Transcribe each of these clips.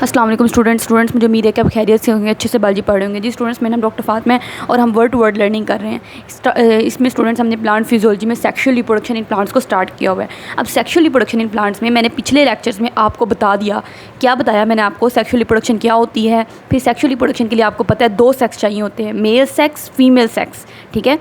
अस्सलाम वालेकुम स्टूडेंट्स मुझे उम्मीद है कि आप खैरियत से होंगे, अच्छे से बाजी पढ़ रहे होंगे। जी स्टूडेंट्स, मेरा नाम डॉक्टर फातिमा है और हम वर्ड टू वर्ड लर्निंग कर रहे हैं। इसमें स्टूडेंट्स हमने प्लांट फिजियोलॉजी में सेक्सुअल रिप्रोडक्शन इन प्लांट्स को स्टार्ट किया हुआ है। अब सेक्सुअल रिप्रोडक्शन इन प्लांट्स में मैंने पिछले लेक्चर्स में आपको बता दिया, क्या बताया मैंने आपको, सेक्सुअल रिप्रोडक्शन क्या होती है। फिर सेक्सुअल रिप्रोडक्शन के लिए आपको पता है 2 सेक्स चाहिए होते हैं, मेल सेक्स, फीमेल सेक्स। ठीक है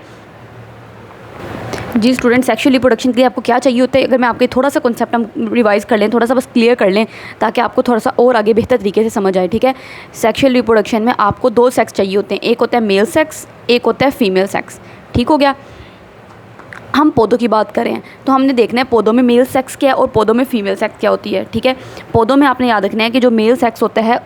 जी स्टूडेंट, सेक्सुअल रिप्रोडक्शन के लिए आपको क्या चाहिए होता है, अगर मैं आपके थोड़ा सा कॉन्सेप्ट हम रिवाइज़ कर लें, थोड़ा सा बस क्लियर कर लें ताकि आपको थोड़ा सा और आगे बेहतर तरीके से समझ आए। ठीक है, सेक्सुअल रिप्रोडक्शन में आपको 2 सेक्स चाहिए होते हैं, एक होता है मेल सेक्स, एक होता है फीमेल सेक्स। ठीक हो गया। हम पौधों की बात करें तो हमने देखना है पौधों में मेल सेक्स क्या है और पौधों में फीमेल सेक्स क्या होती है। ठीक है, पौधों में आपने याद रखना है कि जो मेल सेक्स होता है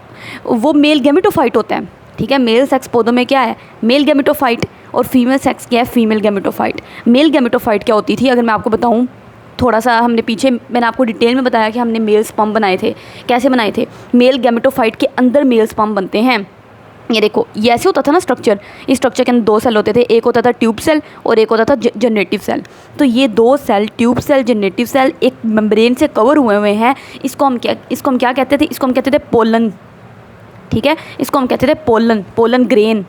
वो मेल गैमेटोफाइट होता है। ठीक है, मेल सेक्स पौधों में क्या है, मेल गैमेटोफाइट, और फीमेल सेक्स क्या है, फीमेल गैमेटोफाइट। मेल गैमेटोफाइट क्या होती थी, अगर मैं आपको बताऊं थोड़ा सा, हमने पीछे मैंने आपको डिटेल में बताया कि हमने मेल स्पर्म बनाए थे। कैसे बनाए थे, मेल गैमेटोफाइट के अंदर मेल स्पर्म बनते हैं। ये देखो, ये ऐसे होता था ना स्ट्रक्चर, इस स्ट्रक्चर के अंदर 2 सेल होते थे, एक होता था ट्यूब सेल और एक होता था जनरेटिव सेल। तो ये 2 cell, tube cell, generative cell, एक मेम्ब्रेन से कवर हुए हैं। इसको हम क्या कहते थे, इसको हम कहते थे पोलन। ठीक है, इसको हम कहते थे पोलन ग्रेन।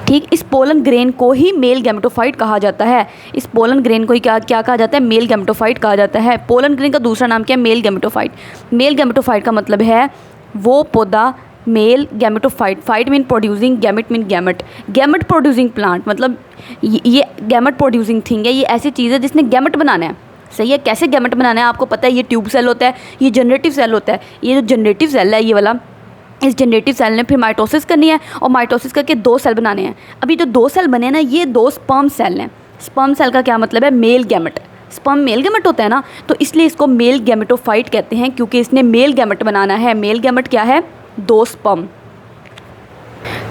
ठीक, इस पोलन ग्रेन को ही मेल गैमेटोफाइट कहा जाता है। इस पोलन ग्रेन को ही क्या कहा जाता है, मेल गैमेटोफाइट कहा जाता है। पोलन ग्रेन का दूसरा नाम क्या है, मेल गैमेटोफाइट। मेल गैमेटोफाइट का मतलब है वो पौधा, male gametophyte, fight mean producing, gamete mean gamete, gamete producing plant, मतलब ये गैमेट प्रोड्यूसिंग थिंग है। ये ऐसी चीज़ है जिसने गैमेट बनाना है। सही है, कैसे गैमेट बनाना है आपको पता है, ये ट्यूब सेल होता है, ये जनरेटिव सेल होता है। ये जो जनरेटिव सेल है ये वाला, इस जनरेटिव सेल ने फिर माइटोसिस करनी है और माइटोसिस करके 2 सेल बनाने हैं। अभी जो 2 सेल बने हैं ना, ये 2 स्पर्म सेल हैं। स्पर्म सेल का क्या मतलब है, male gamete. Sperm male gamete होता है ना, तो इसलिए इसको मेल गैमेटोफाइट कहते हैं, क्योंकि इसने मेल गैमेट बनाना है। मेल गैमेट क्या है, 2 स्पर्म।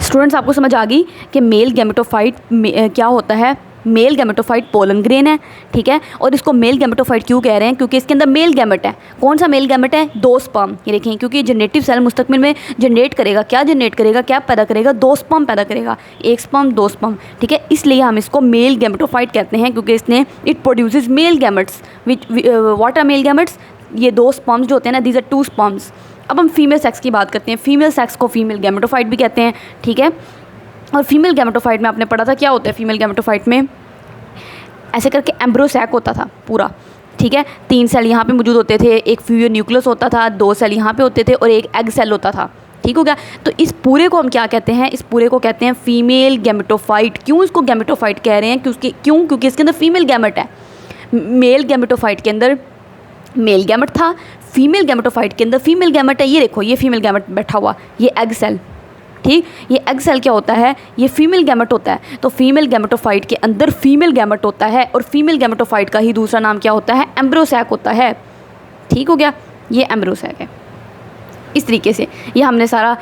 स्टूडेंट्स, आपको समझ आ गई कि मेल गैमेटोफाइट क्या होता है, मेल गैमेटोफाइट पोलन ग्रेन है। ठीक है, और इसको मेल गैमेटोफाइट क्यों कह रहे हैं, क्योंकि इसके अंदर मेल गैमेट है। कौन सा मेल गैमेट है, 2 स्पर्म। ये देखें, क्योंकि जनरेटिव सेल मुस्तकबिल में जनरेट करेगा, क्या जनरेट करेगा, क्या पैदा करेगा, 2 स्पर्म पैदा करेगा, 1 स्पर्म 2 स्पर्म। ठीक है, इसलिए हम इसको मेल गैमेटोफाइट कहते हैं, क्योंकि इसने it produces male gametes which what are male gametes, ये 2 स्पर्म्स जो होते हैं ना, दीज आर 2 स्पर्म्स। अब हम फीमेल सेक्स की बात करते हैं। फीमेल सेक्स को फीमेल गैमेटोफाइट भी कहते हैं। ठीक है, और फीमेल गैमेटोफाइट में आपने पढ़ा था क्या होता है, फीमेल गैमेटोफाइट में ऐसे करके एम्ब्रियो सैक होता था पूरा। ठीक है, 3 सेल यहाँ पे मौजूद होते थे, एक फ्यूजन न्यूक्लियस होता था, 2 सेल यहाँ पे होते थे और एक एग सेल होता था। ठीक हो गया। तो इस पूरे को हम क्या कहते हैं, इस पूरे को कहते हैं फीमेल गैमेटोफाइट। क्यों इसको गैमेटोफाइट कह रहे हैं, क्योंकि इसके अंदर फीमेल गैमेट है। मेल गैमेटोफाइट के अंदर मेल गैमेट था, फीमेल गैमेटोफाइट के अंदर फीमेल गैमेट है। ये देखो, ये फीमेल गैमेट बैठा हुआ, ये एग सेल। ठीक, ये एग सेल क्या होता है, ये फीमेल गैमेट होता है। तो फीमेल गैमेटोफाइट के अंदर फीमेल गैमेट होता है, और फीमेल गैमेटोफाइट का ही दूसरा नाम क्या होता है, एम्ब्रियो सैक होता है। ठीक हो गया, ये एम्ब्रियो सैक है। इस तरीके से ये हमने सारा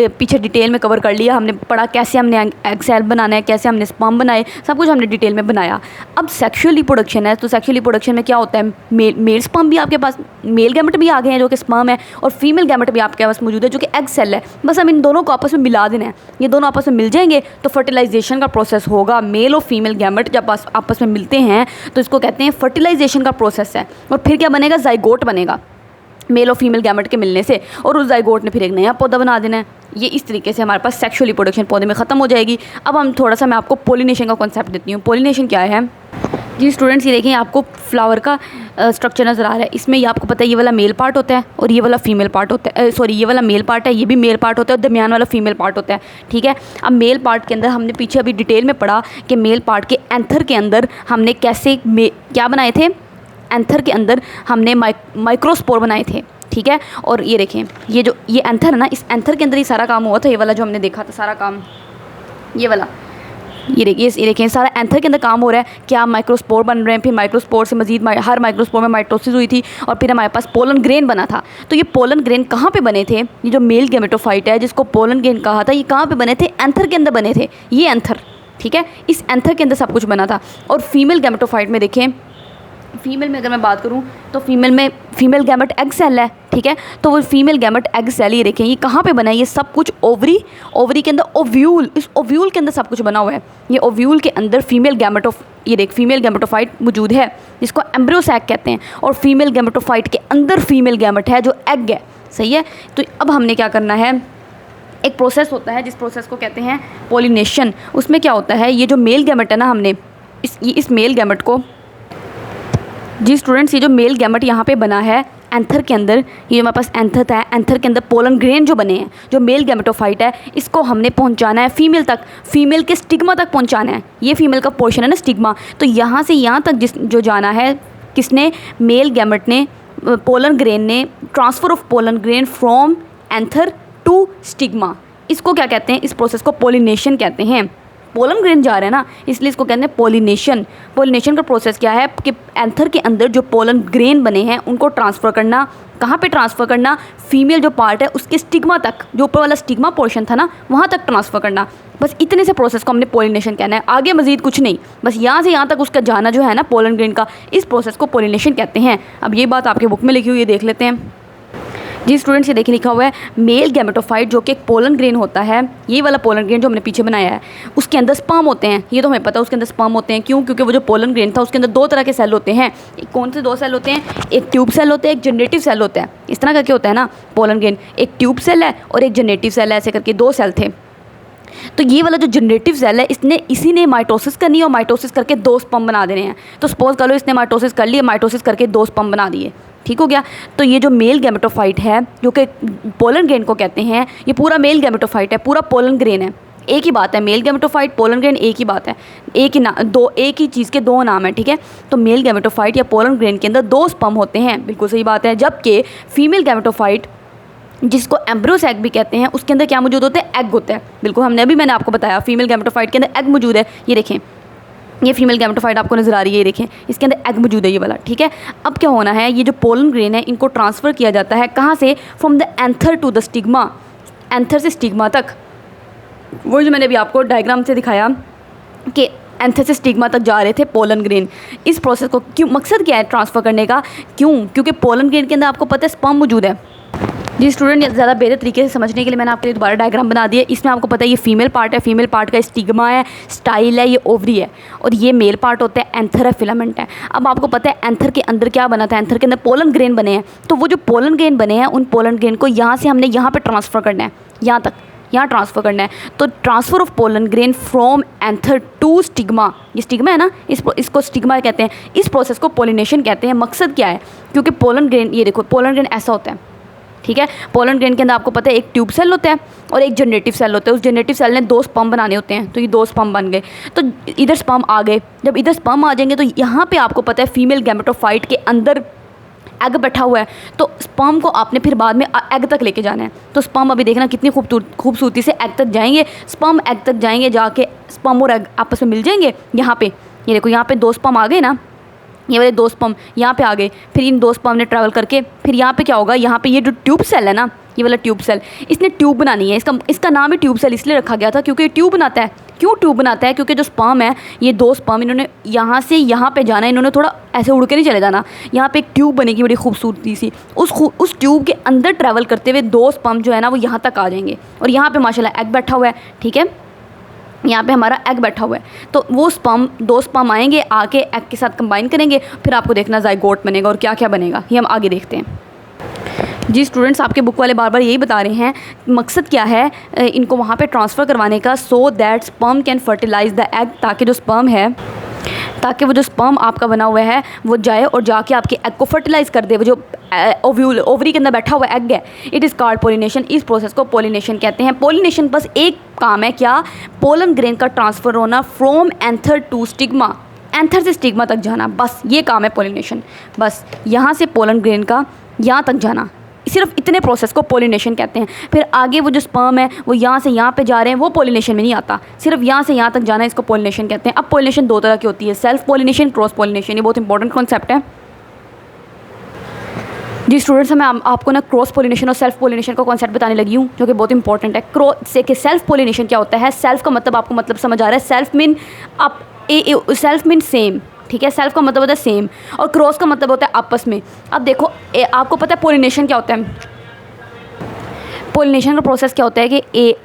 पीछे डिटेल में कवर कर लिया। हमने पढ़ा कैसे हमने एग सेल बनाना है, कैसे हमने स्पर्म बनाए, सब कुछ हमने डिटेल में बनाया। अब सेक्सुअल रिप्रोडक्शन है, तो सेक्सुअल रिप्रोडक्शन में क्या होता है, मेल स्पर्म भी आपके पास, मेल गैमेट भी आ गए हैं जो कि स्पर्म है, और फीमेल गैमेट भी आपके पास मौजूद है जो कि एग सेल है। बस हम इन दोनों को आपस में मिला देना है। ये दोनों आपस में मिल जाएंगे तो फर्टिलाइजेशन का प्रोसेस होगा। मेल और फीमेल गैमेट जब आपस में मिलते हैं तो इसको कहते हैं फर्टिलाइजेशन का प्रोसेस है। और फिर क्या बनेगा, जाइगोट बनेगा मेल और फीमेल गैमेट के मिलने से, और उस जाइगोट ने फिर एक नया पौधा बना देना है। ये इस तरीके से हमारे पास सेक्सुअल रिप्रोडक्शन पौधे में ख़त्म हो जाएगी। अब हम थोड़ा सा मैं आपको पोलिनेशन का कॉन्सेप्ट देती हूँ। पोलिनेशन क्या है जी स्टूडेंट्स, ये देखें, आपको फ्लावर का स्ट्रक्चर नज़र आ रहा है। इसमें ये आपको पता है, ये वाला मेल पार्ट होता है और ये वाला फीमेल पार्ट होता है। सॉरी, ये वाला मेल पार्ट है, ये भी मेल पार्ट होता है, और दरमियान वाला फीमेल पार्ट होता है। ठीक है, अब मेल पार्ट के अंदर हमने पीछे अभी डिटेल में पढ़ा कि मेल पार्ट के एंथर के अंदर हमने कैसे क्या बनाए थे, एंथर के अंदर हमने माइक्रोस्पोर बनाए थे। ठीक है, और ये देखें, ये एंथर है ना, इस एंथर के अंदर ही सारा काम हुआ था। ये वाला जो हमने देखा था सारा काम, ये वाला, ये देखिए सारा एंथर के अंदर काम हो रहा है। क्या माइक्रोस्पोर बन रहे हैं, फिर माइक्रोस्पोर से मजीद हर माइक्रोस्पोर में माइटोसिस हुई थी, और फिर हमारे पास पोलन ग्रेन बना था। तो ये पोलन ग्रेन कहाँ पे बने थे, ये जो मेल गैमेटोफाइट है जिसको पोलन ग्रेन कहा था, ये कहाँ पे बने थे, एंथर के अंदर बने थे। ये एंथर, ठीक है, इस एंथर के अंदर सब कुछ बना था। और फीमेल गैमेटोफाइट में देखें, फीमेल में अगर मैं बात करूं तो फीमेल गैमेट एग सेल है। ठीक है, तो वो फीमेल गैमेट एग सेल, ये देखें ये कहाँ पे बना है, ये सब कुछ ओवरी के अंदर, ओव्यूल, इस ओव्यूल के अंदर सब कुछ बना हुआ है। ये ओव्यूल के अंदर फीमेल गैमेटोफाइट मौजूद है जिसको एम्ब्रियो सैक कहते हैं, और फीमेल गैमेटोफाइट के अंदर फीमेल गैमेट है जो एग है। सही है। तो अब हमने क्या करना है, एक प्रोसेस होता है जिस प्रोसेस को कहते हैं पोलिनेशन। उसमें क्या होता है, ये जो मेल गैमेट है ना, हमने इस मेल गैमेट को, जी स्टूडेंट्स, ये जो मेल गैमेट यहाँ पे बना है एंथर के अंदर, ये हमारे पास एंथर था, एंथर के अंदर पोलन ग्रेन जो बने हैं, जो मेल गैमेटोफाइट है, इसको हमने पहुँचाना है फीमेल तक, फीमेल के स्टिग्मा तक पहुँचाना है। ये फीमेल का पोर्शन है ना स्टिग्मा, तो यहाँ से यहाँ तक जो जाना है, किसने, मेल गैमेट ने, पोलन ग्रेन ने, transfer of pollen grain from anther to stigma. इसको क्या कहते हैं, इस प्रोसेस को पोलिनेशन कहते हैं। पोलन ग्रेन जा रहे हैं ना, इसलिए इसको कहते हैं पोलिनेशन। पोलिनेशन का प्रोसेस क्या है कि एंथर के अंदर जो पोलन ग्रेन बने हैं उनको ट्रांसफ़र करना, कहाँ पे ट्रांसफ़र करना, फीमेल जो पार्ट है उसके स्टिग्मा तक, जो ऊपर वाला स्टिग्मा पोर्शन था ना वहाँ तक ट्रांसफ़र करना। बस इतने से प्रोसेस को हमने पोलिनेशन कहना है, आगे मजीद कुछ नहीं, बस यहाँ से यहाँ तक उसका जाना जो है ना पोलन ग्रेन का, इस प्रोसेस को पोलिनेशन कहते हैं। अब ये बात आपके बुक में लिखी हुई है, देख लेते हैं। जी स्टूडेंट्स, ये देखिए लिखा हुआ है मेल गैमेटोफाइट जो कि एक पोलन ग्रेन होता है, ये वाला पोलन ग्रेन जो हमने पीछे बनाया है, उसके अंदर स्पर्म होते हैं। ये तो हमें पता है उसके अंदर स्पर्म होते हैं, क्यों, क्योंकि वो जो पोलन ग्रेन था उसके अंदर दो तरह के सेल होते हैं। कौन से दो सेल होते हैं, एक ट्यूब सेल होता है, एक जनरेटिव सेल होता है। इस तरह करके होता है ना पोलन ग्रेन, एक ट्यूब सेल है और एक जनरेटिव सेल है, ऐसे करके दो सेल थे। तो ये वाला जो जनरेटिव सेल है, इसी ने माइटोसिस करनी है और माइटोसिस करके दो स्पर्म बना देने हैं। तो सपोज कर लो इसने माइटोसिस कर लिया, माइटोसिस करके दो स्पर्म बना दिए, ठीक हो गया। तो ये जो मेल गैमेटोफाइट है जो कि पोलन ग्रेन को कहते हैं, ये पूरा मेल गैमेटोफाइट है, पूरा पोलन ग्रेन है। एक ही बात है, मेल गैमेटोफाइट, पोलन ग्रेन एक ही बात है, एक ही चीज़ के दो नाम है, ठीक है। तो मेल गैमेटोफाइट या पोलन ग्रेन के अंदर दो स्पर्म होते हैं, बिल्कुल सही बात है। जबकि फीमेल गैमेटोफाइट जिसको एम्ब्रियो एग भी कहते हैं, उसके अंदर क्या मौजूद होता है, एग होता है। बिल्कुल, मैंने आपको बताया फीमेल गैमेटोफाइट के अंदर एग मौजूद है। ये देखें, ये फीमेल गैमेटोफाइट आपको नज़र आ रही है, ये देखें इसके अंदर एग मौजूद है, ये वाला, ठीक है। अब क्या होना है, ये जो पोलन ग्रेन है इनको ट्रांसफ़र किया जाता है कहाँ से, from the anther to the stigma, anther से स्टिग्मा तक। वो जो मैंने अभी आपको डायग्राम से दिखाया कि एंथर से स्टिग्मा तक जा रहे थे पोलन ग्रेन। इस प्रोसेस को क्यों, मकसद क्या है ट्रांसफ़र करने का, क्यों, क्योंकि पोलन ग्रेन के अंदर आपको पता है स्पर्म मौजूद है। जी स्टूडेंट, ज़्यादा बेहतर तरीके से समझने के लिए मैंने आपके लिए दोबारा डायग्राम बना दिया। इसमें आपको पता है ये फीमेल पार्ट है, फीमेल पार्ट का स्टिग्मा है, स्टाइल है, ये ओवरी है, और ये मेल पार्ट होता है, एंथर है, फिलामेंट है। अब आपको पता है एंथर के अंदर क्या बना था, एंथर के अंदर पोलन ग्रेन बने हैं। तो वो जो पोलन ग्रेन बने हैं, उन पोलन ग्रेन को यहाँ से हमने यहाँ पर ट्रांसफ़र करना है, यहाँ तक, यहाँ ट्रांसफ़र करना है। तो transfer of pollen grain from anther to stigma, ये स्टिग्मा है ना, इसको स्टिग्मा कहते हैं। इस प्रोसेस को पोलिनेशन कहते हैं। मकसद क्या है, क्योंकि पोलन ग्रेन, ये देखो पोलन ग्रेन ऐसा होता है, ठीक है। पोलन ग्रेन के अंदर आपको पता है एक ट्यूब सेल होता है और एक जनरेटिव सेल होता है। उस जनरेटिव सेल ने दो स्पर्म बनाने होते हैं, तो ये दो स्पर्म बन गए, तो इधर स्पर्म आ गए। जब इधर स्पर्म आ जाएंगे तो यहाँ पे आपको पता है फीमेल गैमेटोफाइट के अंदर एग बैठा हुआ है, तो स्पर्म को आपने फिर बाद में एग तक लेके जाना है। तो स्पर्म अभी देखना कितनी खूबसूरती से एग तक जाएंगे, स्पर्म एग तक जाएंगे, जाके स्पर्म और एग आपस में मिल जाएंगे। यहाँ पे ये देखो, यहाँ पे दो स्पर्म आ गए ना, ये वाले दो स्पर्म यहाँ पे आ गए, फिर इन दो स्पर्म ने ट्रैवल करके फिर यहाँ पे क्या होगा, यहाँ पे ये जो ट्यूब सेल है ना, ये वाला ट्यूब सेल, इसने ट्यूब बनानी है। इसका नाम ही ट्यूब सेल इसलिए रखा गया था क्योंकि ये ट्यूब बनाता है। क्यों ट्यूब बनाता है, क्योंकि जो स्पर्म है, ये दो स्पर्म, इन्होंने यहाँ से यहाँ पे जाना है, इन्होंने थोड़ा ऐसे उड़ के नहीं चले जाना, यहाँ पे एक ट्यूब बनेगी बड़ी खूबसूरती सी, उस ट्यूब के अंदर ट्रैवल करते हुए दो स्पर्म जो है ना वो यहाँ तक आ जाएंगे, और यहाँ पे माशाल्लाह एग बैठा हुआ है, ठीक है, यहाँ पे हमारा एग बैठा हुआ है। तो वो स्पर्म, दो स्पर्म आएंगे, आके एग के साथ कंबाइन करेंगे, फिर आपको देखना ज़ाइगोट बनेगा और क्या क्या बनेगा, ये हम आगे देखते हैं। जी स्टूडेंट्स, आपके बुक वाले बार बार यही बता रहे हैं मकसद क्या है इनको वहाँ पे ट्रांसफ़र करवाने का, so that sperm can fertilise the egg, ताकि जो स्पर्म है, ताकि वो जो स्पर्म आपका बना हुआ है वो जाए और जाके आपके एग को फर्टिलाइज़ कर दे। वो जो ओवरी के अंदर बैठा हुआ एग है, इट इज़ कॉल्ड पोलिनेशन। इस प्रोसेस को पोलिनेशन कहते हैं। पोलिनेशन बस एक काम है, क्या, पोलन ग्रेन का ट्रांसफ़र होना from anther to stigma, anther से स्टिग्मा तक जाना, बस ये काम है पोलिनेशन। बस यहाँ से पोलन ग्रेन का यहाँ तक जाना, सिर्फ इतने प्रोसेस को पोलिनेशन कहते हैं। फिर आगे वो जो स्पर्म है वो यहाँ से यहाँ पे जा रहे हैं, वो पोलिनेशन में नहीं आता, सिर्फ यहाँ से यहाँ तक जाना है, इसको पोलिनेशन कहते हैं। अब पोलिनेशन दो तरह की होती है, सेल्फ पोलिनेशन, क्रॉस पोलिनेशन। ये बहुत इंपॉर्टेंट कॉन्सेप्ट है जी स्टूडेंट्स। मैं आपको ना क्रॉस पोलिनेशन और सेल्फ पोलिनेशन का कॉन्सेप्ट बताने लगी हूँ जो कि बहुत इंपॉर्टेंट है। से कि सेल्फ पोलिनेशन क्या होता है, सेल्फ का मतलब आपको मतलब समझ आ रहा है, सेल्फ मीन आप सेल्फ मीन सेम, ठीक है, सेल्फ का मतलब होता है सेम, और क्रॉस का मतलब होता है आपस में। अब देखो आपको पता है पोलिनेशन क्या होता है, पोलिनेशन का प्रोसेस क्या होता है कि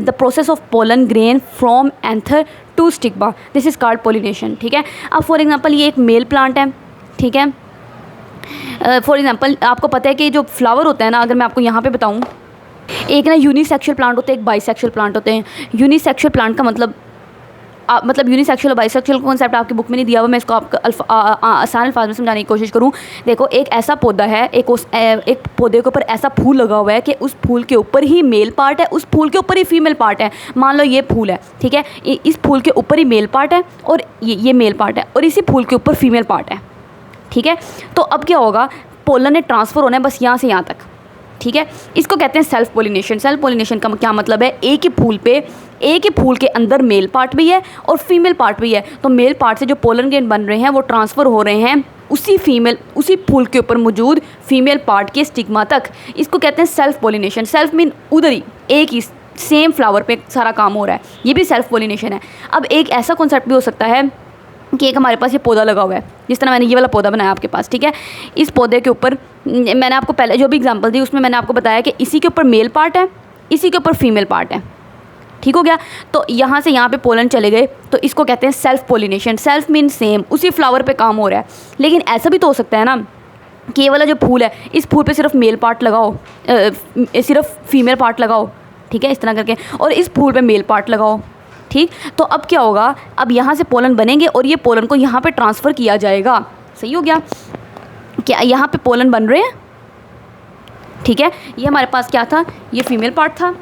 the process of pollen grain from anther to stigma, this is called pollination, ठीक है। अब फॉर एग्जांपल ये एक मेल प्लांट है, ठीक है, फॉर एग्जांपल आपको पता है कि जो फ्लावर होता है ना, अगर मैं आपको यहाँ पे बताऊँ, एक ना यूनिसेक्सुअल प्लांट होते हैं, एक बाइसेक्सुअल प्लांट होते हैं। यूनिसेक्सुअल प्लांट का मतलब यूनिसेक्सुअल और बाइसेक्सुअल कॉन्सेप्ट आपकी बुक में नहीं दिया हुआ, मैं इसको आपको आसान अल्फाज में समझाने की कोशिश करूँ। देखो, एक ऐसा पौधा है, एक पौधे के ऊपर ऐसा फूल लगा हुआ है कि उस फूल के ऊपर ही मेल पार्ट है, उस फूल के ऊपर ही फीमेल पार्ट है। मान लो ये फूल है, ठीक है, इस फूल के ऊपर ही मेल पार्ट है और ये मेल पार्ट है, और इसी फूल के ऊपर फीमेल पार्ट है, ठीक है। तो अब क्या होगा, पोलन ने ट्रांसफ़र होना है बस यहाँ से यहाँ तक, ठीक है। इसको कहते हैं सेल्फ पोलिनेशन। सेल्फ पोलिनेशन का क्या मतलब है, एक ही फूल के अंदर मेल पार्ट भी है और फीमेल पार्ट भी है। तो मेल पार्ट से जो पोलन ग्रेन बन रहे हैं वो ट्रांसफ़र हो रहे हैं उसी फूल के ऊपर मौजूद फीमेल पार्ट के स्टिग्मा तक। इसको कहते हैं सेल्फ पोलिनेशन। सेल्फ मीन उधर ही एक ही सेम फ्लावर पे सारा काम हो रहा है, ये भी सेल्फ पोलिनेशन है। अब एक ऐसा कॉन्सेप्ट भी हो सकता है कि एक हमारे पास ये पौधा लगा हुआ है, जिस तरह मैंने ये वाला पौधा बनाया आपके पास, ठीक है। इस पौधे के ऊपर मैंने आपको पहले जो भी एग्जांपल दी उसमें मैंने आपको बताया कि इसी के ऊपर मेल पार्ट है, इसी के ऊपर फीमेल पार्ट है, ठीक हो गया। तो यहाँ से यहाँ पे पोलन चले गए, तो इसको कहते हैं self pollination. Self mean same, उसी फ्लावर पे काम हो रहा है। लेकिन ऐसा भी तो हो सकता है ना कि ये वाला जो फूल है, इस फूल पे सिर्फ मेल पार्ट लगाओ, सिर्फ फीमेल पार्ट लगाओ, ठीक है, इस तरह करके, और इस फूल पे मेल पार्ट लगाओ, ठीक। तो अब क्या होगा, अब यहाँ से पोलन बनेंगे और ये पोलन को यहाँ पे ट्रांसफ़र किया जाएगा। सही हो गया, क्या यहाँ पे पोलन बन रहे हैं, ठीक है। ये हमारे पास क्या था, ये फीमेल पार्ट था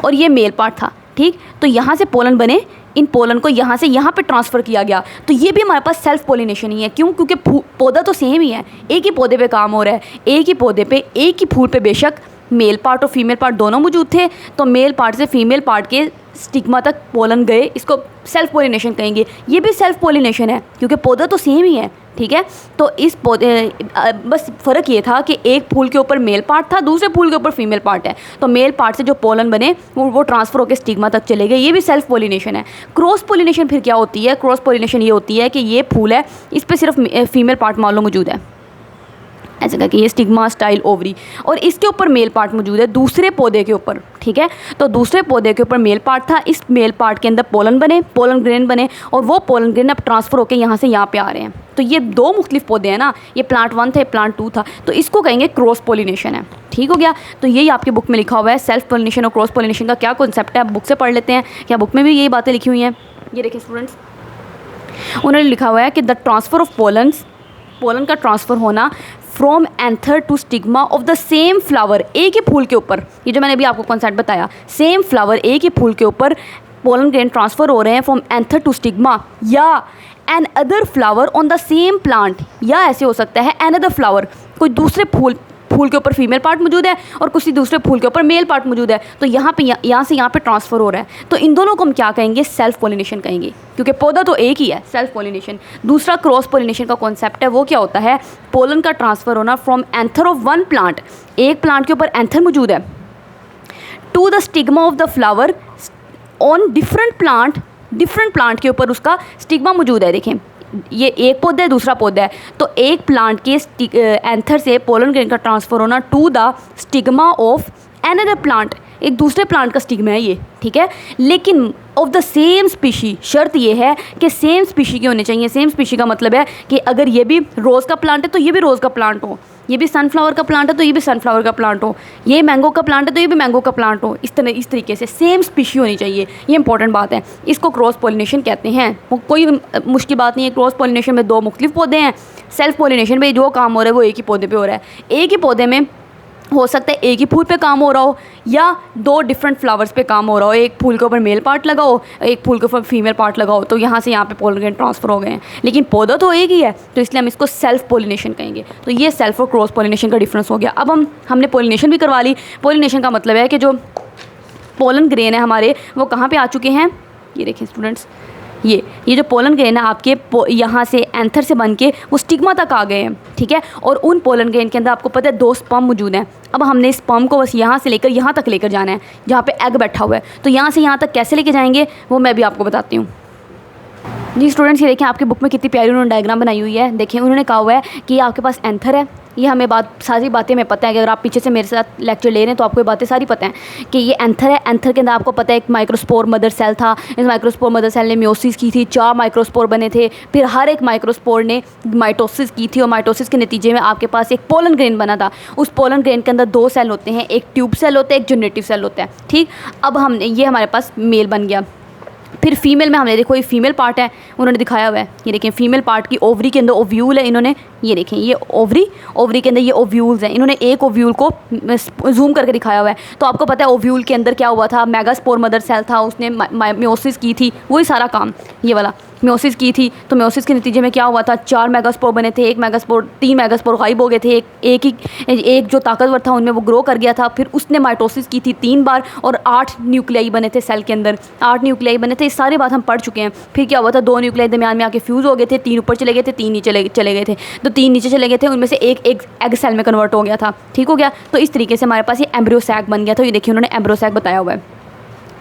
और ये मेल पार्ट था, ठीक। तो यहाँ से पोलन बने, इन पोलन को यहाँ से यहाँ पे ट्रांसफ़र किया गया। तो ये भी हमारे पास सेल्फ पोलिनेशन ही है। क्यों? क्योंकि पौधा तो सेम ही है, एक ही पौधे पे काम हो रहा है, एक ही पौधे पे, एक ही फूल पे बेशक मेल पार्ट और फीमेल पार्ट दोनों मौजूद थे। तो मेल पार्ट से फीमेल पार्ट के स्टिग्मा तक पोलन गए, इसको सेल्फ पोलिनेशन कहेंगे। ये भी सेल्फ पोलिनेशन है क्योंकि पौधा तो सेम ही है, ठीक है। तो इस पौधे बस फ़र्क ये था कि एक फूल के ऊपर मेल पार्ट था, दूसरे फूल के ऊपर फीमेल पार्ट है। तो मेल पार्ट से जो पोलन बने वो ट्रांसफ़र होकर स्टिग्मा तक चले गए, ये भी सेल्फ पोलिनेशन है। क्रॉस पोलिनेशन फिर क्या होती है? क्रॉस पोलिनेशन ये होती है कि ये फूल है, इस पर सिर्फ फीमेल पार्ट मान लो मौजूद है, ऐसे करके, ये स्टिग्मा, स्टाइल, ओवरी, और इसके ऊपर मेल पार्ट मौजूद है दूसरे पौधे के ऊपर, ठीक है। तो दूसरे पौधे के ऊपर मेल पार्ट था, इस मेल पार्ट के अंदर पोलन बने, पोलन ग्रेन बने, और वो पोलन ग्रेन अब ट्रांसफ़र होकर यहाँ से यहाँ पे आ रहे हैं। तो ये दो मुख्तलिफ पौधे हैं ना, ये प्लांट 1 था, प्लांट 2 था, तो इसको कहेंगे क्रॉस पोलिनेशन है, ठीक हो गया। तो यही आपकी बुक में लिखा हुआ है, सेल्फ पोलिनेशन और क्रॉस पोलिनेशन का क्या कॉन्सेप्ट है, आप बुक से पढ़ लेते हैं। क्या बुक में भी यही बातें लिखी हुई हैं? ये देखिए स्टूडेंट्स, उन्होंने लिखा हुआ है कि द ट्रांसफ़र ऑफ पोलन का ट्रांसफ़र होना from anther to stigma of the same flower, एक ही फूल के ऊपर, ये जो मैंने अभी आपको कॉन्सेप्ट बताया, सेम फ्लावर, एक ही फूल के ऊपर पोलन ग्रेन ट्रांसफ़र हो रहे हैं फ्रॉम एंथर टू स्टिग्मा, या another flower on the same plant, या ऐसे हो सकता है एन अदर फ्लावर, कोई दूसरे फूल के ऊपर फीमेल पार्ट मौजूद है और किसी दूसरे फूल के ऊपर मेल पार्ट मौजूद है। तो यहाँ से यहाँ पे ट्रांसफ़र हो रहा है। तो इन दोनों को हम क्या कहेंगे? सेल्फ पोलिनेशन कहेंगे, क्योंकि पौधा तो एक ही है, सेल्फ पोलिनेशन। दूसरा क्रॉस पोलिनेशन का कॉन्सेप्ट है, वो क्या होता है? पोलन का ट्रांसफ़र होना from anther of one plant, एक प्लांट के ऊपर एंथर मौजूद है, to the stigma of the flower on different plant के ऊपर उसका स्टिग्मा मौजूद है। देखें, ये एक पौधा है, दूसरा पौधा है, तो एक प्लांट के एंथर से पोलन ग्रेन का ट्रांसफ़र होना to the stigma of another plant, एक दूसरे प्लांट का स्टिग्मा है ये, ठीक है। लेकिन ऑफ द सेम स्पीशी, शर्त ये है कि सेम स्पीशी के होने चाहिए। सेम स्पीशी का मतलब है कि अगर ये भी रोज़ का प्लांट है तो ये भी रोज़ का प्लांट हो, ये भी सनफ्लावर का प्लांट है तो ये भी सनफ्लावर का प्लांट हो, ये मैंगो का प्लांट है तो ये भी मैंगो का प्लांट हो, इस तरीके से सेम स्पीशी होनी चाहिए। ये इंपॉर्टेंट बात है, इसको क्रॉस पोलिनेशन कहते हैं। वो कोई मुश्किल बात नहीं है। क्रॉस पोलिनेशन में दो मुख्तलिफ पौधे हैं, सेल्फ पोलिनेशन में जो काम हो रहा है वो एक ही पौधे पे हो रहा है। एक ही पौधे में हो सकता है एक ही फूल पे काम हो रहा हो या दो डिफरेंट फ्लावर्स पे काम हो रहा हो, एक फूल के ऊपर मेल पार्ट लगाओ, एक फूल के ऊपर फीमेल पार्ट लगाओ, तो यहाँ से यहाँ पे पोलन ग्रेन ट्रांसफ़र हो गए हैं। लेकिन पौधा तो एक ही है, तो इसलिए हम इसको सेल्फ पोलिनेशन कहेंगे। तो ये सेल्फ और क्रॉस पोलिनेशन का डिफरेंस हो गया। अब हमने पोलिनेशन भी करवा ली। पोलिनेशन का मतलब है कि जो पोलन ग्रेन है हमारे, वो कहाँ पर आ चुके हैं? ये देखें स्टूडेंट्स, ये जो पोलन ग्रेन है आपके यहाँ से एंथर से बन के वो स्टिग्मा तक आ गए हैं, ठीक है। और उन पोलन ग्रेन के अंदर आपको पता है 2 स्पर्म मौजूद हैं। अब हमने स्पर्म को बस यहाँ से लेकर यहाँ तक लेकर जाना है जहाँ पे एग बैठा हुआ है। तो यहाँ से यहाँ तक कैसे लेके जाएंगे वो मैं भी आपको बताती हूँ। जी स्टूडेंट्स, ये देखें आपकी बुक में कितनी प्यारी उन्होंने डायग्राम बनाई हुई है। देखें, उन्होंने कहा हुआ है कि आपके पास एंथर है, ये हमें सारी बातें हमें पता है कि अगर आप पीछे से मेरे साथ लेक्चर ले रहे हैं तो आपको ये बातें सारी पता हैं कि ये एंथर है। एंथर के अंदर आपको पता है एक माइक्रोस्पोर मदर सेल था। इस माइक्रोस्पोर मदर सेल ने मियोसिस की थी, 4 माइक्रोस्पोर बने थे, फिर हर एक माइक्रोस्पोर ने माइटोसिस की थी और माइटोसिस के नतीजे में आपके पास एक पोलन ग्रेन बना था। उस पोलन ग्रेन के अंदर 2 सेल होते हैं, एक ट्यूब सेल होता है, एक जनरेटिव सेल होता है। ठीक, अब हमने ये हमारे पास मेल बन गया। फिर फीमेल में हमने देखो ये फीमेल पार्ट है, उन्होंने दिखाया हुआ है, ये देखें फीमेल पार्ट की ओवरी के अंदर ओव्यूल है, इन्होंने ये देखें ये ओवरी के अंदर ये ओव्यूल्स हैं, इन्होंने एक ओव्यूल को जूम करके दिखाया हुआ है। तो आपको पता है ओव्यूल के अंदर क्या हुआ था, मेगास्पोर मदर सेल था, उसने मियोसिस की थी, वही सारा काम ये वाला मियोसिस की थी। तो मियोसिस के नतीजे में क्या हुआ था, 4 मेगास्पोर बने थे, 3 मेगास्पोर गायब हो गए थे, एक जो ताकतवर था उनमें वो ग्रो कर गया था। फिर उसने माइटोसिस की थी 3 बार और 8 न्यूक्लियाई बने थे सेल के अंदर, 8 न्यूक्लियाई बने थे। ये सारी बात हम पढ़ चुके हैं। फिर क्या हुआ था, 2 न्यूक्लियाई दरमियान में आके फ्यूज़ हो गए थे, 3 ऊपर चले गए थे, 3 नीचे चले गए थे। तो 3 नीचे चले गए थे, उनमें से एक एग सेल में कन्वर्ट हो गया था। ठीक हो गया। तो इस तरीके से हमारे पास ये एम्ब्रियो सैक बन गया था। ये देखिए उन्होंने एम्ब्रियो सैक बताया हुआ है।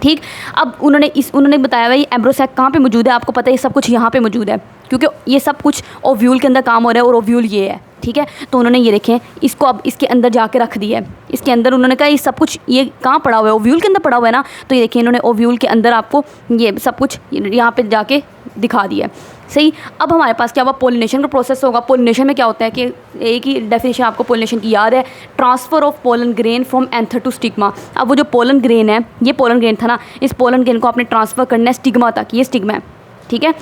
ठीक, अब उन्होंने बताया हुआ ये एम्ब्रियो सैक कहाँ पे मौजूद है, आपको पता है ये सब कुछ यहाँ पे मौजूद है, क्योंकि ये सब कुछ ओव्यूल के अंदर काम हो रहा है और ओव्यूल ये है। ठीक है, तो उन्होंने ये देखें इसको अब इसके अंदर जाके रख दिया है। इसके अंदर उन्होंने कहा ये सब कुछ ये कहाँ पड़ा हुआ है, ओव्यूल के अंदर पड़ा हुआ है ना। तो ये देखिए इन्होंने ओव्यूल के अंदर आपको ये सब कुछ यहाँ पे जाके दिखा दिया है। सही, अब हमारे पास क्या हुआ, पोलिनेशन का प्रोसेस होगा। पोलिनेशन में क्या होता है कि एक ही डेफिनेशन आपको पोलिनेशन की याद है, transfer of pollen grain from anther to stigma. अब वो जो पोलन ग्रेन है, ये पोलन ग्रेन था ना, इस पोलन ग्रेन को आपने ट्रांसफ़र करना है स्टिग्मा तक, ये स्टिग्मा है। ठीक है,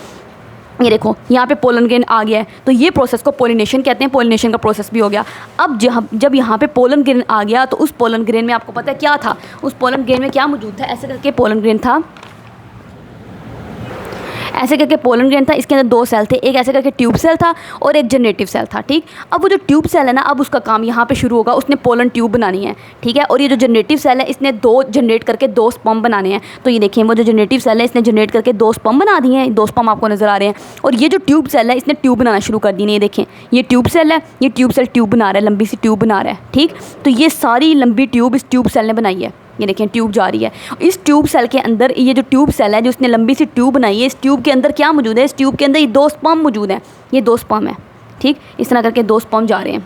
ये देखो यहाँ पे पोलन ग्रेन आ गया है, तो ये प्रोसेस को पोलिनेशन कहते हैं। पोलिनेशन का प्रोसेस भी हो गया। अब जब यहाँ पे पोलन ग्रेन आ गया तो उस पोलन ग्रेन में आपको पता है क्या था, उस पोलन ग्रेन में क्या मौजूद था, ऐसे करके पोलन ग्रेन था, ऐसे करके पोलन ग्रेन था। इसके अंदर 2 सेल थे, एक ऐसे करके ट्यूब सेल था और एक जनरेटिव सेल था। ठीक, अब वो जो ट्यूब सेल है ना, अब उसका काम यहाँ पे शुरू होगा, उसने पोलन ट्यूब बनानी है। ठीक है, और ये जो जनरेटिव सेल है इसने 2 जनरेट करके 2 स्पर्म बनाने हैं। तो ये देखिए वो जो जनरेटिव सेल है इसने जनरेट करके 2 स्पर्म बना दिए हैं, 2 स्पर्म आपको नजर आ रहे हैं। और ये जो ट्यूब सेल है इसने ट्यूब बनाना शुरू कर दी है। ये देखें ये ट्यूब सेल है, ये ट्यूब सेल ट्यूब बना रहा है, लंबी सी ट्यूब बना रहा है। ठीक, तो ये सारी लंबी ट्यूब इस ट्यूब सेल ने बनाई है। ये देखें ट्यूब जा रही है। इस ट्यूब सेल के अंदर ये जो ट्यूब सेल है जो उसने लंबी सी ट्यूब बनाई है, इस ट्यूब के अंदर क्या मौजूद है, इस ट्यूब के अंदर ये 2 स्पर्म मौजूद हैं, ये 2 स्पर्म है। ठीक, इस तरह करके 2 स्पर्म जा रहे हैं।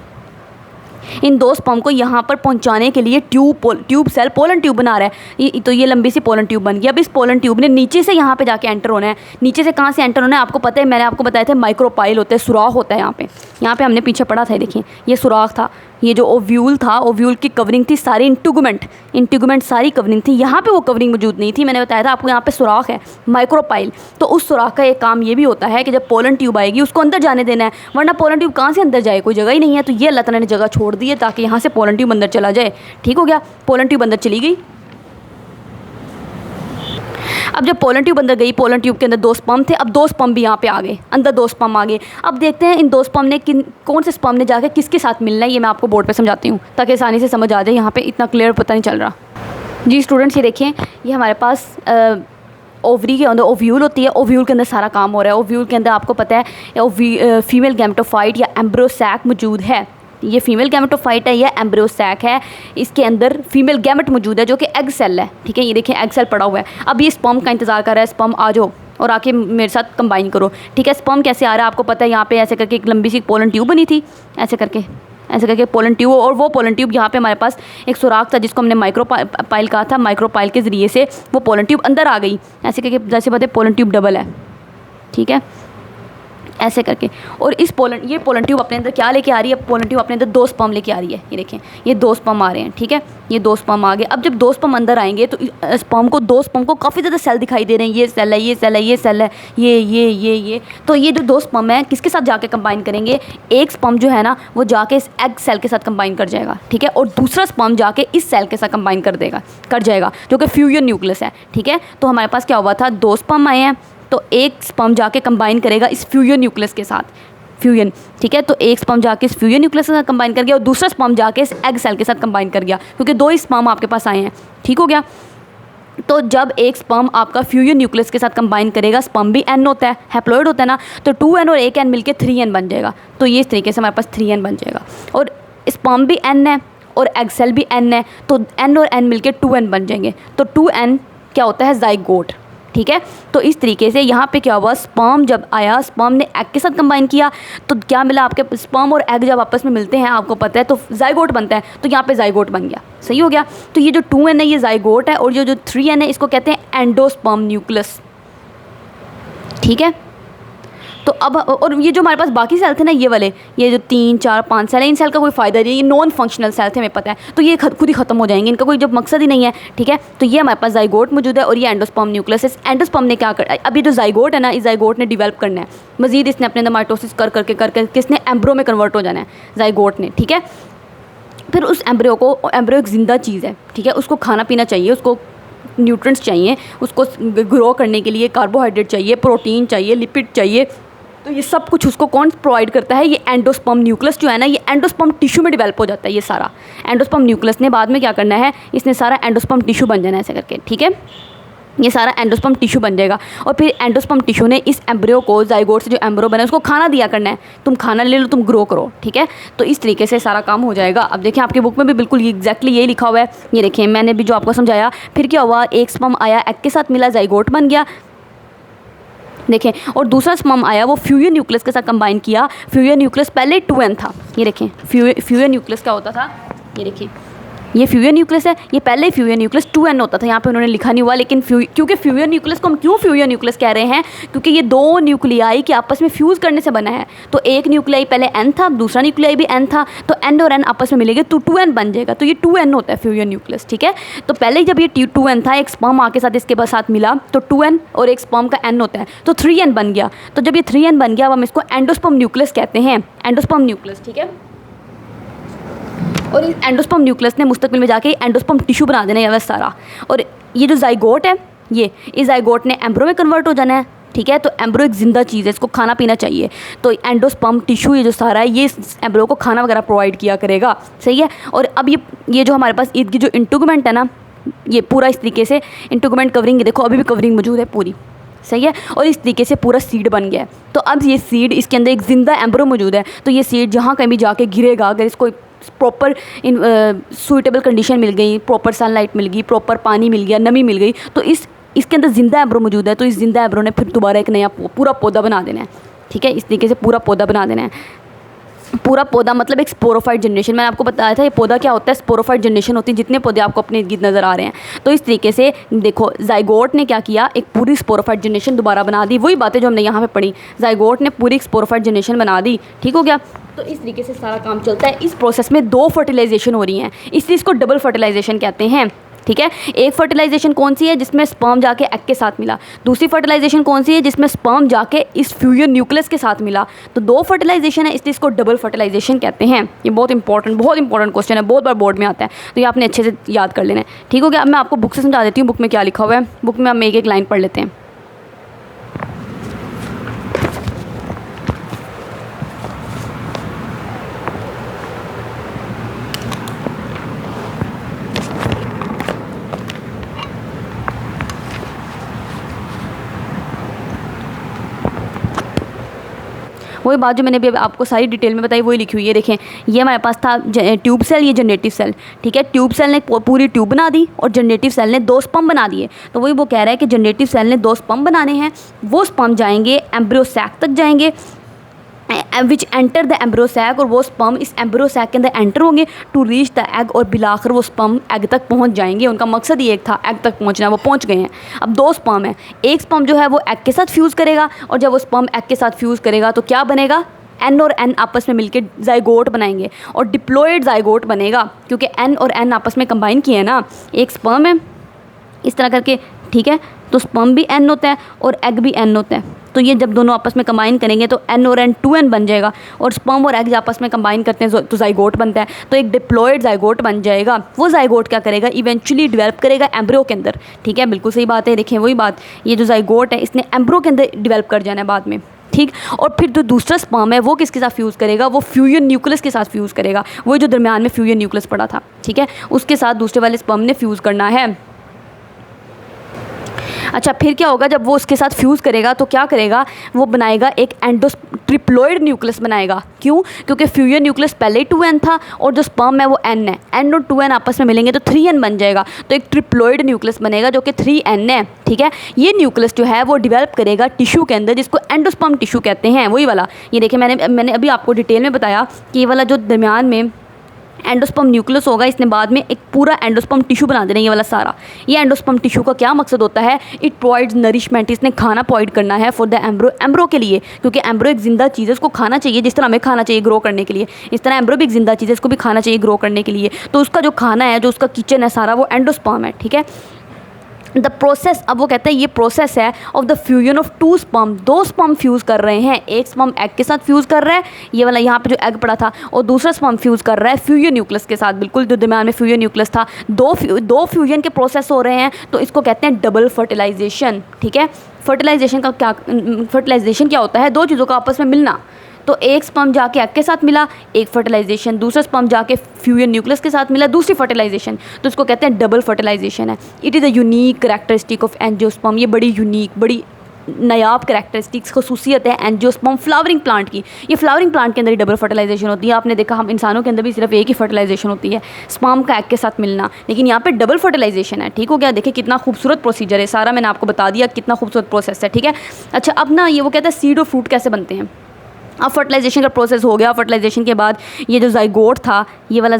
इन 2 स्पर्म को यहाँ पर पहुँचाने के लिए ट्यूब सेल पोलन ट्यूब बना रहा है। तो ये लंबी सी पोलन ट्यूब बन गई। अब इस पोलन ट्यूब ने नीचे से यहाँ पे जाके एंटर होना है। नीचे से कहाँ से एंटर होना है आपको पता है, मैंने आपको बताया था माइक्रोपाइल होता है, सुराख होता है यहाँ पे हमने पीछे पढ़ा था। देखिए ये सुराख था, ये जो ओव्यूल था, ओव्यूल की कवरिंग थी सारी, इंटीगुमेंट सारी कवरिंग थी। यहाँ पे वो कवरिंग मौजूद नहीं थी, मैंने बताया था आपको यहाँ पे सुराख है, माइक्रोपाइल। तो उस सुराख का एक काम ये भी होता है कि जब पोलन ट्यूब आएगी उसको अंदर जाने देना है, वरना पोलन ट्यूब कहाँ से अंदर जाए, कोई जगह ही नहीं है। तो ये अल्लाह ताला ने जगह छोड़ दी है ताकि यहाँ से पोलन ट्यूब अंदर चला जाए। ठीक हो गया, पोलन ट्यूब अंदर चली गई। अब जब पोलन ट्यूब अंदर गई, पोलन ट्यूब के अंदर 2 स्पर्म थे, अब 2 स्पर्म भी यहाँ पे आ गए, अंदर 2 स्पर्म आ गए। अब देखते हैं इन 2 स्पर्म ने कौन से स्पर्म ने जाकर किसके साथ मिलना है, ये मैं आपको बोर्ड पे समझाती हूँ ताकि आसानी से समझ आ जाए। यहाँ पे इतना क्लियर पता नहीं चल रहा जी स्टूडेंट्स। ये देखें ये हमारे पास ओवरी के अंदर ओव्यूल होती है, ओव्यूल के अंदर सारा काम हो रहा है। ओव्यूल के अंदर आपको पता है फीमेल गैमेटोफाइट या एम्ब्रियो सैक मौजूद है। ये फीमेल गैमेटोफाइट है या एम्ब्रियो सैक है, इसके अंदर फीमेल गैमेट मौजूद है जो कि एग सेल है। ठीक है, ये देखें एग सेल पड़ा हुआ है। अब ये स्पर्म का इंतजार कर रहा है, स्पर्म आ जाओ और आके मेरे साथ कंबाइन करो। ठीक है, स्पर्म कैसे आ रहा है आपको पता है, यहाँ पे ऐसे करके एक लंबी सी पोलन ट्यूब बनी थी, ऐसे करके पोलन ट्यूब, और वो पोलन ट्यूब यहाँ पे हमारे पास एक सुराख था जिसको हमने माइक्रोपाइल कहा था। माइक्रोपाइल के ज़रिए से वो पोलन ट्यूब अंदर आ गई, ऐसे करके जैसे बताए पोलन ट्यूब डबल है। ठीक है, ऐसे करके, और ये पोलन ट्यूब अपने अंदर क्या लेके आ रही है, पोलन ट्यूब अपने अंदर 2 स्पर्म लेके आ रही है। ये देखें ये 2 स्पर्म आ रहे हैं। ठीक है, ये 2 स्पर्म आ गए। अब जब 2 स्पर्म अंदर आएंगे तो 2 स्पर्म को काफ़ी ज़्यादा सेल दिखाई दे रहे हैं, ये सेल है, ये सेल है, ये सेल है, ये। तो ये जो 2 स्पर्म है किसके साथ जाके कंबाइन करेंगे, एक स्पर्म जो है ना वो जाके इस एग सेल के साथ कंबाइन कर जाएगा। ठीक है, और दूसरा स्पर्म जाके इस सेल के साथ कंबाइन कर जाएगा जो कि फ्यूजन न्यूक्लियस है। ठीक है, तो हमारे पास क्या हुआ था, 2 स्पर्म आए हैं, तो एक स्पर्म जाके कंबाइन करेगा इस फ्यूजन न्यूक्लियस के साथ, फ्यूजन। ठीक है, तो एक स्पर्म जाके इस फ्यूजन न्यूक्लियस के साथ कंबाइन कर गया और दूसरा स्पर्म जाके इस एग सेल के साथ कंबाइन कर गया, क्योंकि 2 ही स्पर्म आपके पास आए हैं। ठीक हो गया, तो जब एक स्पर्म आपका फ्यूजन न्यूक्लियस के साथ कंबाइन करेगा, स्पर्म भी एन होता है, हैप्लॉइड होता है ना, तो 2n और 1n मिलके 3n बन जाएगा। तो ये इस तरीके से हमारे पास 3n बन जाएगा, और स्पर्म भी n है और एग सेल भी n है, तो n और n मिलके 2n बन जाएंगे। तो 2n क्या होता है, जाइगोट। ठीक है। तो इस तरीके से यहाँ पे क्या हुआ, स्पर्म जब आया, स्पर्म ने एग के साथ कंबाइन किया तो क्या मिला, आपके स्पर्म और एग जब आपस में मिलते हैं आपको पता है तो जाइगोट बनता है, तो यहाँ पे जाइगोट बन गया, सही हो गया। तो ये जो 2n है ये जाइगोट है, और जो 3n है इसको कहते हैं एंडोस्पर्म न्यूक्लियस, ठीक है। तो अब और ये जो हमारे पास बाकी सेल थे ना, ये वाले, ये जो 3, 4, 5 सेल है, इन सेल का कोई फ़ायदा नहीं है, ये नॉन फंक्शनल सेल थे, हमें पता है, तो ये खुद ही ख़त्म हो जाएंगे, इनका कोई जब मकसद ही नहीं है, ठीक है। तो ये हमारे पास जाइगोट मौजूद है और ये एंडोस्पर्म न्यूक्लियस है। एंडोस्पर्म ने क्या कर, अब ये जो जाइगोट है ना, इस जाइगोट ने डेवलप करना है मजीद, इसने अपने अंदर माइटोसिस कर किसने, एम्ब्रो में कन्वर्ट हो जाना है जाइगोट ने, ठीक है। फिर उस एम्ब्रो एक ज़िंदा चीज़ है, ठीक है, उसको खाना पीना चाहिए, उसको न्यूट्रिएंट्स चाहिए, उसको ग्रो करने के लिए कार्बोहाइड्रेट चाहिए, प्रोटीन चाहिए, लिपिड चाहिए, तो ये सब कुछ उसको कौन प्रोवाइड करता है, ये एंडोस्पर्म न्यूक्लियस जो है ना, ये एंडोस्पर्म टिश्यू में डेवलप हो जाता है। ये सारा एंडोस्पर्म न्यूक्लियस ने बाद में क्या करना है, इसने सारा एंडोस्पर्म टिश्यू बन जाना है ऐसे करके, ठीक है। ये सारा एंडोस्पर्म टिश्यू बन जाएगा और फिर एंडोस्पर्म टिश्यू ने इस एम्ब्रियो को, जाइगोट से जो एम्ब्रियो बना है उसको खाना दिया करना है, तुम खाना ले लो, तुम ग्रो करो, ठीक है। तो इस तरीके से सारा काम हो जाएगा। अब देखें आपकी बुक में भी बिल्कुल एग्जैक्टली यही लिखा हुआ है, ये देखें मैंने भी जो आपको समझाया। फिर क्या हुआ, एक स्पर्म आया, एग के साथ मिला, जाइगोट बन गया, देखें, और दूसरा स्पर्म आया, वो फ्यूजन न्यूक्लियस के साथ कंबाइन किया। फ्यूजन न्यूक्लियस पहले 2n था, ये देखें फ्यूजन न्यूक्लियस क्या होता था, ये देखिए ये फ्यूजन न्यूक्लियस है, ये पहले फ्यूजन न्यूक्लियस 2n होता था, यहाँ पे उन्होंने लिखा नहीं हुआ, लेकिन क्योंकि फ्यूजन न्यूक्लियस को हम क्यों फ्यूजन न्यूक्लियस कह रहे हैं, क्योंकि ये दो न्यूक्लियाई के आपस में फ्यूज़ करने से बना है। तो एक न्यूक्लियाई पहले n था, दूसरा न्यूक्लियाई भी n था, तो n और n आपस में मिलेंगे तो 2n बन जाएगा, तो ये 2n होता है फ्यूजन न्यूक्लियस, ठीक है। तो पहले जब ये 2n था, एक स्पर्म आके साथ इसके साथ मिला तो 2n, और एक स्पर्म का n होता है तो 3n बन गया। तो जब ये 3n बन गया, अब हम इसको एंडोस्पर्म न्यूक्लियस कहते हैं, एंडोस्पर्म न्यूक्लियस, ठीक है। और इस एंडोस्पर्म न्यूक्लियस ने मुस्तकबिल में जाके एंडोस्पर्म टिश्यू बना देना है सारा। और ये जो जाइगोट है, ये इस जाइगोट ने एम्ब्रो में कन्वर्ट हो जाना है, ठीक है। तो एम्ब्रो एक ज़िंदा चीज़ है, इसको खाना पीना चाहिए, तो एंडोस्पर्म टिश्यू ये जो सारा है, ये एम्ब्रो को खाना वगैरह प्रोवाइड किया करेगा, सही है। और अब ये जो हमारे पास ईद की जो इंटुगमेंट है ना, ये पूरा इस तरीके से इंटुगमेंट कवरिंग, देखो अभी भी कवरिंग मौजूद है पूरी, सही है। और इस तरीके से पूरा सीड बन गया है। तो अब ये सीड, इसके अंदर एक ज़िंदा एम्ब्रो मौजूद है, तो ये सीड जहाँ कहीं भी जाके गिरेगा, अगर इसको प्रॉपर सूटेबल कंडीशन मिल गई, प्रॉपर सनलाइट मिल गई, प्रॉपर पानी मिल गया, नमी मिल गई, तो इसके अंदर ज़िंदा एम्ब्रो मौजूद है, तो इस ज़िंदा एम्ब्रो ने फिर दोबारा एक नया पूरा पौधा बना देना है, ठीक है। इस तरीके से पूरा पौधा बना देना है। पूरा पौधा मतलब एक स्पोरोफाइट जनरेशन, मैंने आपको बताया था ये पौधा क्या होता है, स्पोरोफाइट जनरेशन होती है, जितने पौधे आपको अपने इर्द गिर्द नज़र आ रहे हैं। तो इस तरीके से देखो, जाइगोट ने क्या किया, एक पूरी स्पोरोफाइट जनरेशन दोबारा बना दी, वही बातें जो हमने यहाँ पे पढ़ी, जाइगोट ने पूरी स्पोरोफाइट जनरेशन बना दी, ठीक हो गया। तो इस तरीके से सारा काम चलता है। इस प्रोसेस में 2 फर्टिलाइजेशन हो रही हैं, इसलिए इसको डबल फर्टिलाइजेशन कहते हैं, ठीक है। एक फर्टिलाइजेशन कौन सी है, जिसमें स्पर्म जाके एग के साथ मिला। दूसरी फर्टिलाइजेशन कौन सी है, जिसमें स्पर्म जाके इस फ्यूजन न्यूक्लियस के साथ मिला। तो 2 फर्टिलाइजेशन है, इसलिए इसको डबल फर्टिलाइजेशन कहते हैं। ये बहुत इंपॉर्टेंट क्वेश्चन है, बहुत बार बोर्ड में आता है, तो ये आपने अच्छे से याद कर लेना है, ठीक हो गया। अब मैं आपको बुक से समझा देती हूँ, बुक में क्या लिखा हुआ है। बुक में हम एक लाइन पढ़ लेते हैं। वही बात जो मैंने अभी आपको सारी डिटेल में बताई वही लिखी हुई है। देखें, ये हमारे पास था ट्यूब सेल, ये जनरेटिव सेल, ठीक है। ट्यूब सेल ने पूरी ट्यूब बना दी और जनरेटिव सेल ने 2 स्पर्म बना दिए। तो वही वो कह रहा है कि जनरेटिव सेल ने 2 स्पर्म बनाने हैं, वो स्पर्म जाएंगे एम्ब्रियो सैक तक जाएंगे, which enter the embryo sac, और वो स्पर्म इस एम्ब्रियो सैक के अंदर एंटर होंगे टू रीच द एग, और बिलाकर वो स्पर्म एग तक पहुंच जाएंगे। उनका मकसद ही एक था, एग तक पहुंचना, वो पहुंच गए हैं। अब 2 स्पर्म है, एक स्पर्म जो है वो एग के साथ फ्यूज़ करेगा, और जब वो स्पर्म एग के साथ फ्यूज़ करेगा तो क्या बनेगा, n और n आपस में मिलके जाइगोट बनाएंगे, और डिप्लॉयड जाइगोट बनेगा, क्योंकि n और n आपस में कंबाइन किए हैं ना। एक स्पर्म है इस तरह करके, ठीक है, तो स्पर्म भी n होता है और एग भी n होता है। तो ये जब दोनों आपस में कंबाइन करेंगे तो n और n 2n बन जाएगा, और स्पर्म और एग आपस में कंबाइन करते हैं तो जाइगोट बनता है। तो एक डिप्लॉयड जाइगोट बन जाएगा। वो जाइगोट क्या करेगा, इवेंचुअली डेवलप करेगा एम्ब्रियो के अंदर, ठीक है। बिल्कुल सही बात है। देखें वही बात, ये जो जाइगोट है इसने एम्ब्रियो के अंदर डेवलप कर जाना है बाद में, ठीक। और फिर जो दूसरा स्पर्म है वो किसके साथ फ्यूज़ करेगा, वो फ्यूजन न्यूक्लियस के साथ फ्यूज़ करेगा, वो जो दरमियान में फ्यूजन न्यूक्लियस पड़ा था, ठीक है, उसके साथ दूसरे वाले स्पर्म ने फ्यूज़ करना है। अच्छा, फिर क्या होगा, जब वो उसके साथ फ्यूज़ करेगा तो क्या करेगा, वो बनाएगा एक ट्रिप्लॉइड न्यूक्लियस बनाएगा। क्यों? क्योंकि फ्यूजन न्यूक्लियस पहले ही 2n था और जो स्पर्म है वो n है, n और 2n आपस में मिलेंगे तो 3n बन जाएगा, तो एक ट्रिप्लॉइड न्यूक्लियस बनेगा जो कि 3n है। ठीक है, ये न्यूक्लियस जो है वो डेवलप करेगा टिश्यू के अंदर, जिसको एंडोस्पर्म टिश्यू कहते हैं, वही वाला। ये देखिए, मैंने अभी आपको डिटेल में बताया कि ये वाला जो दरमियान में एंडोस्पर्म न्यूक्लियस होगा, इसने बाद में एक पूरा एंडोस्पर्म टिश्यू बना देना, ये वाला सारा। ये एंडोस्पर्म टिश्यू का क्या मकसद होता है, इट प्रोवाइड्स नरिशमेंट, इसने खाना प्रोवाइड करना है फॉर द एम्ब्रो के लिए, क्योंकि एम्ब्रो एक जिंदा चीज़ है, उसको खाना चाहिए, जिस तरह हमें खाना चाहिए ग्रो करने के लिए, इस तरह एम्ब्रो भी एक जिंदा चीज़ है, इसको भी खाना चाहिए ग्रो करने के लिए। तो उसका जो खाना है, जो उसका किचन है सारा, वो एंडोस्पर्म है। ठीक है, द प्रोसेस, अब वो कहते हैं ये प्रोसेस है of the fusion of 2 sperm, 2 sperm fuse कर रहे हैं, एक स्पर्म एग के साथ फ्यूज़ कर रहा है, ये वाला यहाँ पे जो एग पड़ा था, और दूसरा स्पर्म फ्यूज़ कर रहा है फ्यूजन न्यूक्लियस के साथ, बिल्कुल जो दरमियान में फ्यूजन न्यूक्लियस था, दो फ्यूजन के प्रोसेस हो रहे हैं, तो इसको कहते हैं डबल फर्टिलाइजेशन। ठीक है, फर्टिलाइजेशन क्या होता है, दो चीज़ों का आपस में मिलना। तो एक स्पर्म जाके एग के साथ मिला, एक फर्टिलाइजेशन, दूसरा स्पर्म जाके फ्यूजन न्यूक्लियस के साथ मिला, दूसरी फर्टिलाइजेशन, तो इसको कहते हैं डबल फर्टिलाइजेशन है। It is a unique characteristic of angiosperm, ये बड़ी यूनिक, बड़ी नायाब करैक्टरिस्टिक्स खसूसियत है एंजियोस्पर्म फ्लावरिंग प्लांट की। ये फ्लावरिंग प्लांट के अंदर ही डबल फर्टिलाइजेशन होती है। आपने देखा हम इंसानों के अंदर भी सिर्फ एक ही फर्टिलाइजेशन होती है, स्पर्म का एग के साथ मिलना, लेकिन यहाँ पे डबल फर्टिलाइजेशन है। ठीक हो गया, देखिए कितना खूबसूरत प्रोसीजर है, सारा मैंने आपको बता दिया कितना खूबसूरत प्रोसेस है। ठीक है, अच्छा, अब ना ये वो कहते हैं सीड और फ्रूट कैसे बनते हैं। अब फर्टिलाइजेशन का प्रोसेस हो गया, फर्टिलाइजेशन के बाद ये जो जाइगोट था, ये वाला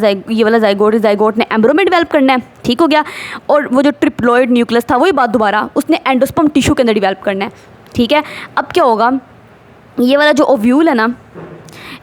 जाइगोट ने एम्ब्रो में डेवलप करना है। ठीक हो गया, और वो जो ट्रिप्लॉइड न्यूक्लियस था, वही बात दोबारा उसने एंडोस्पर्म टिश्यू के अंदर डेवलप करना है। ठीक है, अब क्या होगा, ये वाला जो ओव्यूल है ना,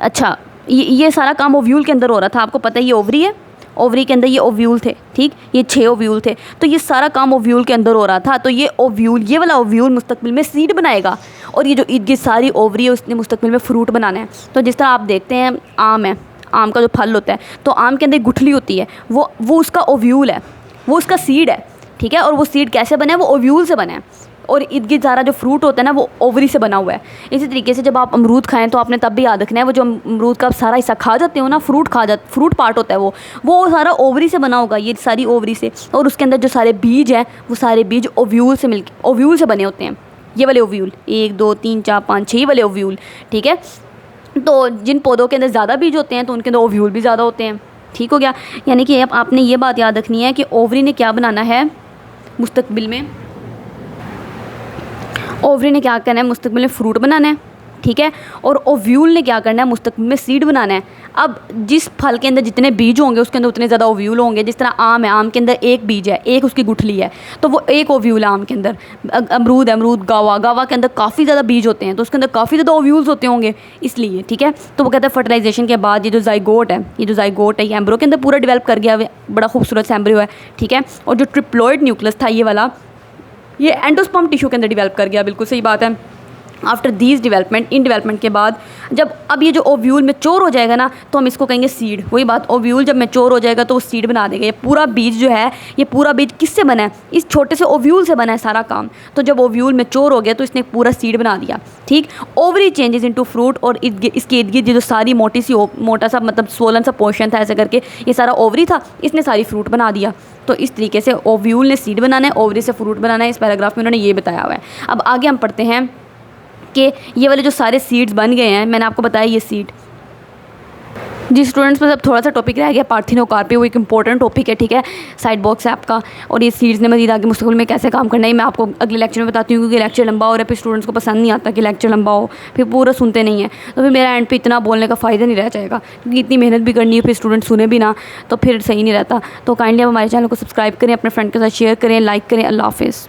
अच्छा ये सारा काम ओव्यूल के अंदर हो रहा था। आपको पता है ये ओवरी है, ओवरी के अंदर ये ओव्यूल थे। ठीक, ये 6 ओव्यूल थे, तो ये सारा काम ओव्यूल के अंदर हो रहा था। तो ये ओव्यूल, ये वाला ओव्यूल मुस्तकबिल में सीड बनाएगा, और ये जो ये सारी ओवरी है उसने मुस्तकबिल में फ्रूट बनाना है। तो जिस तरह आप देखते हैं आम है, आम का जो फल होता है, तो आम के अंदर गुठली होती है, वो उसका ओव्यूल है, वो उसका सीड है। ठीक है, और वो सीड कैसे बना है, वो ओव्यूल से बना है, और इर्द गिर्द सारा जो फ्रूट होता है ना, वो ओवरी से बना हुआ है। इसी तरीके से जब आप अमरूद खाएं तो आपने तब भी याद रखना है, वो जो अमरूद का सारा हिस्सा खा जाते हो ना, फ्रूट पार्ट होता है, वो सारा ओवरी से बना होगा, ये सारी ओवरी से, और उसके अंदर जो सारे बीज हैं, वो सारे बीज ओव्यूल से बने होते हैं। ये वाले ओव्यूल 1 2 3 4 5 6 वाले ओव्यूल। ठीक है, तो जिन पौधों के अंदर ज़्यादा बीज होते हैं तो उनके अंदर ओव्यूल भी ज़्यादा होते हैं। ठीक हो गया, यानी कि अब आपने ये बात याद रखनी है कि ओवरी ने क्या बनाना है मुस्तकबिल में, ओवरी ने क्या करना है मुस्तकबिल में, फ्रूट बनाना है। ठीक है, और ओव्यूल ने क्या करना है मुस्तकबिल में, सीड बनाना है। अब जिस फल के अंदर जितने बीज होंगे उसके अंदर उतने ज़्यादा ओव्यूल होंगे। जिस तरह आम है, आम के अंदर एक बीज है, एक उसकी गुठली है, तो वो एक ओव्यूल है आम के अंदर। अमरूद गावा के अंदर काफ़ी ज़्यादा बीज होते हैं, तो उसके अंदर काफ़ी ज़्यादा ओव्यूल्स होते होंगे इसलिए। ठीक है, तो वो कहते हैं फर्टिलाइजेशन के बाद ये जो जाइगोट है, ये एम्ब्रो के अंदर पूरा डेवलप कर गया, बड़ा खूबसूरत सा एम्ब्रो है। ठीक है, और जो ट्रिप्लॉइड न्यूक्लियस था ये वाला, ये एंडोस्पर्म टिश्यू के अंदर डेवलप कर गया, बिल्कुल सही बात है। After these development, in development के बाद जब अब ये जो ओव्यूल मैच्योर हो जाएगा ना, तो हम इसको कहेंगे सीड। वही बात, ओव्यूल जब मैच्योर हो जाएगा तो वो सीड बना देगा। ये पूरा बीज जो है, ये पूरा बीज किससे बना है, इस छोटे से ओव्यूल से बना है सारा काम। तो जब ओव्यूल मैच्योर हो गया तो इसने पूरा सीड बना दिया। ठीक, ओवरी चेंजेस इनटू फ्रूट, और इसके इर्द गिर्द जो सारी मोटा सा मतलब स्वोलन सा पोर्शन था, ऐसे करके ये सारा ओवरी था, इसने सारी फ्रूट बना दिया। तो इस तरीके से ओव्यूल ने सीड बनाना है, ओवरी से फ्रूट बनाना है। इस पैराग्राफ में उन्होंने ये बताया हुआ है। अब आगे हम पढ़ते हैं कि ये वाले जो सारे सीड्स बन गए हैं, मैंने आपको बताया ये सीड, जिस स्टूडेंट्स में सब थोड़ा सा टॉपिक रह गया पार्थिनोकार्पी, वो एक इंपॉर्टेंट टॉपिक है। ठीक है, साइड बॉक्स है आपका, और ये सीड्स ने मज़ीद आगे मुस्तकबिल में कैसे काम करना है मैं आपको अगले लेक्चर में बताती हूँ, क्योंकि लेक्चर लंबा हो रहा है, फिर स्टूडेंट्स को पसंद नहीं आता कि लेक्चर लंबा हो, फिर पूरा सुनते नहीं है, तो फिर मेरा एंड पे इतना बोलने का फ़ायदा नहीं रह जाएगा, क्योंकि इतनी मेहनत भी करनी है, फिर स्टूडेंट सुने भी ना तो फिर सही नहीं रहता। तो काइंडली आप हमारे चैनल को सब्सक्राइब करें, अपने फ्रेंड के साथ शेयर करें, लाइक करें। अल्लाह हाफ़िज़।